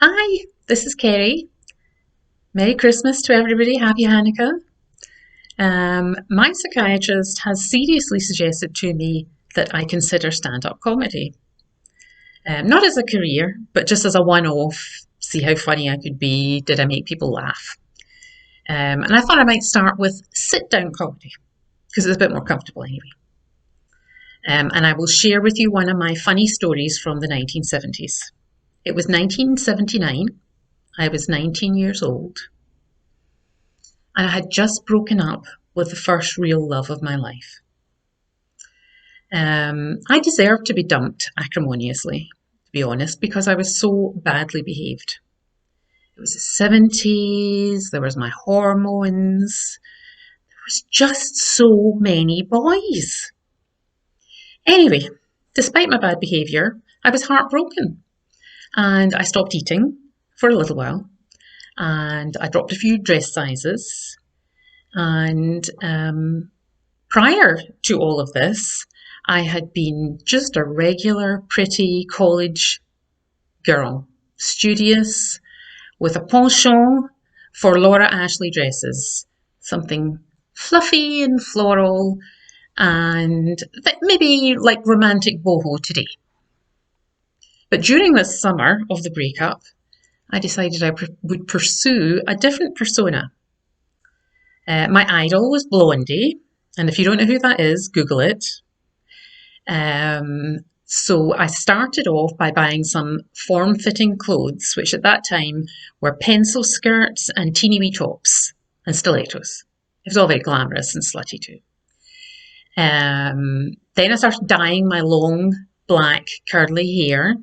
Hi, this is Kerry. Merry Christmas to everybody. Happy Hanukkah. My psychiatrist has seriously suggested to me that I consider stand up comedy. Not as a career, but just as a one off, see how funny I could be. Did I make people laugh? And I thought I might start with sit down comedy because it's a bit more comfortable anyway. And I will share with you one of my funny stories from the 1970s. It was 1979. I was 19 years old. And I had just broken up with the first real love of my life. I deserved to be dumped acrimoniously, to be honest, because I was so badly behaved. It was the 70s, there was my hormones, there was just so many boys. Anyway, despite my bad behaviour, I was heartbroken and I stopped eating for a little while and I dropped a few dress sizes. And prior to all of this, I had been just a regular, pretty college girl, studious, with a penchant for Laura Ashley dresses, something fluffy and floral, and maybe like romantic boho today. But during this summer of the breakup, I decided I would pursue a different persona. My idol was Blondie, and if you don't know who that is, Google it. So I started off by buying some form-fitting clothes, which at that time were pencil skirts and teeny wee tops and stilettos. It was all very glamorous and slutty too. Then I started dyeing my long black curly hair,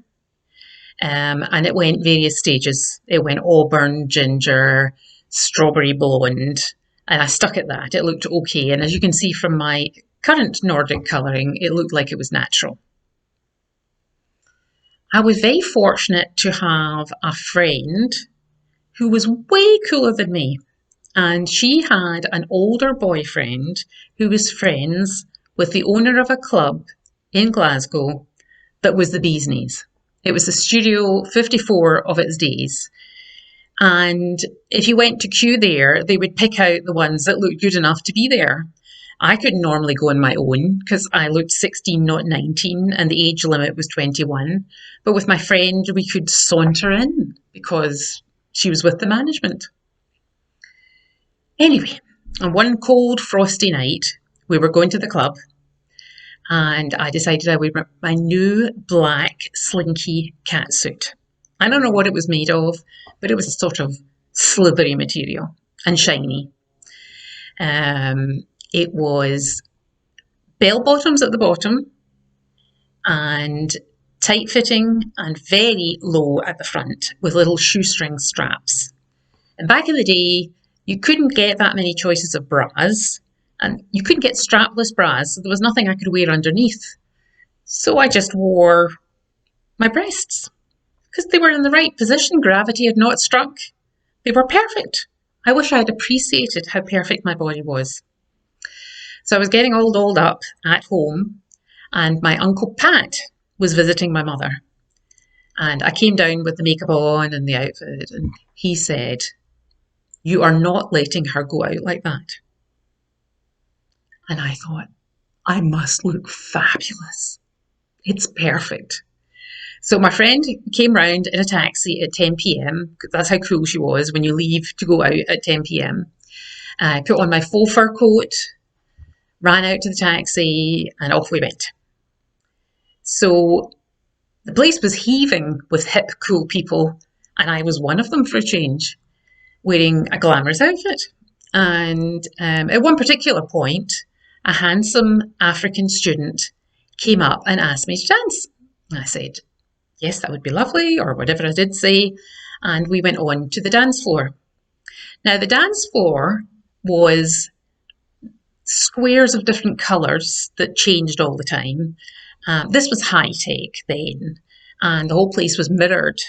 and it went various stages. It went auburn, ginger, strawberry blonde, and I stuck at that. It looked okay, and as you can see from my current Nordic colouring, it looked like it was natural. I was very fortunate to have a friend who was way cooler than me, and she had an older boyfriend who was friends with the owner of a club in Glasgow that was the bee's knees. It was the Studio 54 of its days. And if you went to queue there, they would pick out the ones that looked good enough to be there. I couldn't normally go on my own because I looked 16, not 19, and the age limit was 21. But with my friend, we could saunter in because she was with the management. Anyway, on one cold, frosty night, we were going to the club, and I decided I would wear my new black slinky catsuit. I don't know what it was made of, but it was a sort of slithery material and shiny. It was bell bottoms at the bottom and tight fitting and very low at the front with little shoestring straps. And back in the day, you couldn't get that many choices of bras and you couldn't get strapless bras, so there was nothing I could wear underneath. So I just wore my breasts because they were in the right position. Gravity had not struck. They were perfect. I wish I had appreciated how perfect my body was. So I was getting all dolled up at home, and my Uncle Pat was visiting my mother. And I came down with the makeup on and the outfit, and he said, "You are not letting her go out like that." And I thought, I must look fabulous. It's perfect. So my friend came round in a taxi at 10 p.m. That's how cool she was when you leave to go out at 10 p.m. I put on my faux fur coat, ran out to the taxi, and off we went. So the place was heaving with hip, cool people, and I was one of them for a change, wearing a glamorous outfit. And at one particular point, a handsome African student came up and asked me to dance. And I said, yes, that would be lovely, or whatever I did say. And we went on to the dance floor. Now, the dance floor was squares of different colours that changed all the time. This was high tech then, and the whole place was mirrored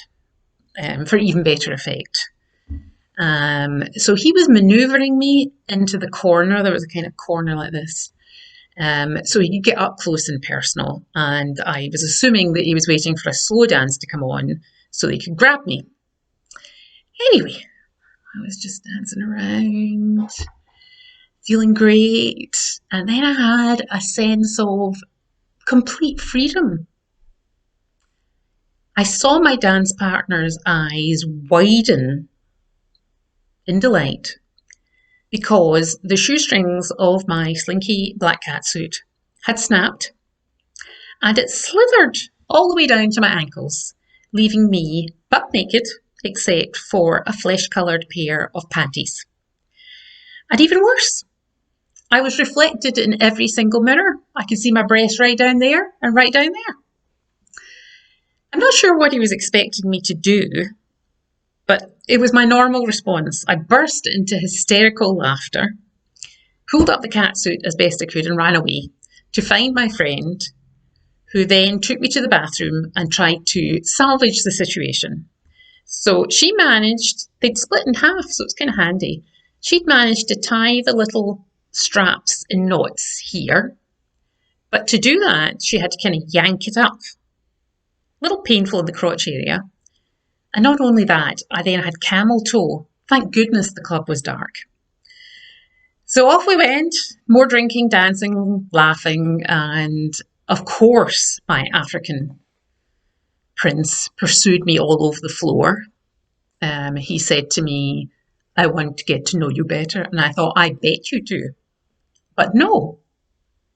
for even better effect. So he was manoeuvring me into the corner. There was a kind of corner like this. So he could get up close and personal. And I was assuming that he was waiting for a slow dance to come on so he could grab me. Anyway, I was just dancing around, feeling great. And then I had a sense of complete freedom. I saw my dance partner's eyes widen in delight because the shoestrings of my slinky black catsuit had snapped and it slithered all the way down to my ankles, leaving me butt naked except for a flesh-coloured pair of panties. And even worse, I was reflected in every single mirror. I could see my breasts right down there and right down there. I'm not sure what he was expecting me to do, but it was my normal response. I burst into hysterical laughter, pulled up the catsuit as best I could, and ran away to find my friend, who then took me to the bathroom and tried to salvage the situation. So she managed, they'd split in half, so it's kind of handy. She'd managed to tie the little straps in knots here, but to do that, she had to kind of yank it up. A little painful in the crotch area. And not only that, I then had camel toe. Thank goodness the club was dark. So off we went, more drinking, dancing, laughing, and of course my African prince pursued me all over the floor. He said to me, "I want to get to know you better." And I thought, I bet you do. But no,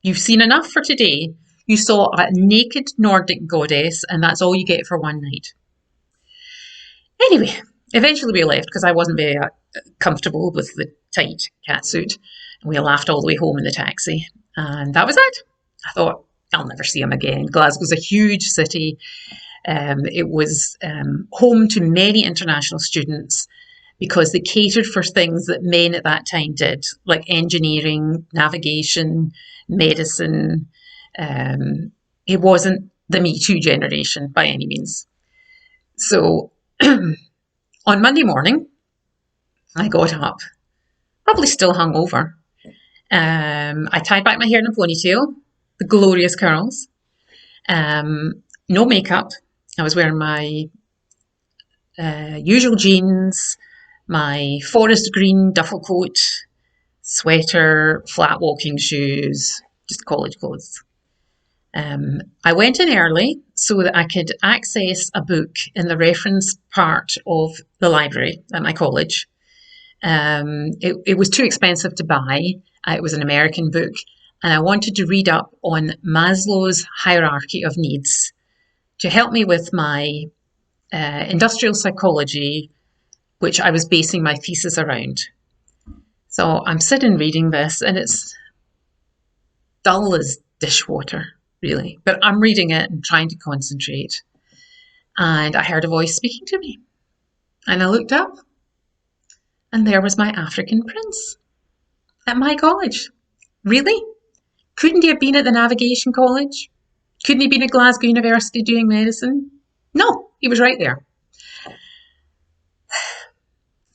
you've seen enough for today. You saw a naked Nordic goddess, and that's all you get for one night. Anyway, eventually we left because I wasn't very comfortable with the tight catsuit. We laughed all the way home in the taxi, and that was it. I thought, I'll never see him again. Glasgow's a huge city. It was home to many international students because they catered for things that men at that time did, like engineering, navigation, medicine. It wasn't the Me Too generation by any means. So on Monday morning, I got up, probably still hungover. I tied back my hair in a ponytail, the glorious curls, no makeup. I was wearing my usual jeans, my forest green duffel coat, sweater, flat walking shoes, just college clothes. I went in early so that I could access a book in the reference part of the library at my college. It was too expensive to buy. It was an American book, and I wanted to read up on Maslow's hierarchy of needs to help me with my industrial psychology, which I was basing my thesis around. So I'm sitting reading this, and it's dull as dishwater, really. But I'm reading it and trying to concentrate. And I heard a voice speaking to me. And I looked up, and there was my African prince at my college. Really? Couldn't he have been at the navigation college? Couldn't he have been at Glasgow University doing medicine? No, he was right there.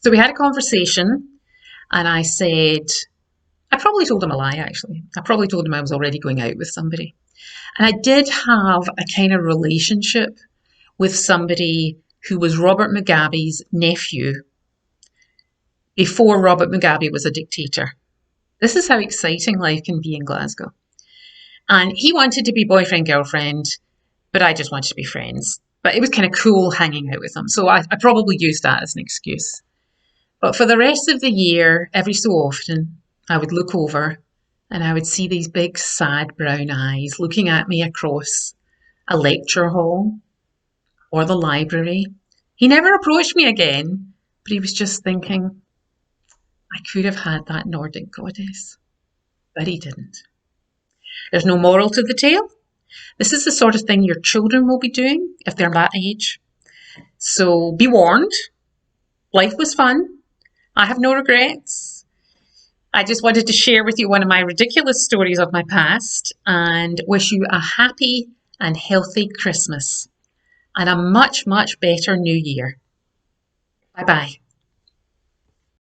So we had a conversation, and I said, I probably told him a lie, actually. I probably told him I was already going out with somebody. And I did have a kind of relationship with somebody who was Robert Mugabe's nephew before Robert Mugabe was a dictator. This is how exciting life can be in Glasgow. And he wanted to be boyfriend, girlfriend, but I just wanted to be friends. But it was kind of cool hanging out with him. So I probably used that as an excuse. But for the rest of the year, every so often, I would look over and I would see these big, sad brown eyes looking at me across a lecture hall or the library. He never approached me again, but he was just thinking, I could have had that Nordic goddess, but he didn't. There's no moral to the tale. This is the sort of thing your children will be doing if they're that age. So be warned. Life was fun. I have no regrets. I just wanted to share with you one of my ridiculous stories of my past and wish you a happy and healthy Christmas and a much, much better New Year. Bye-bye.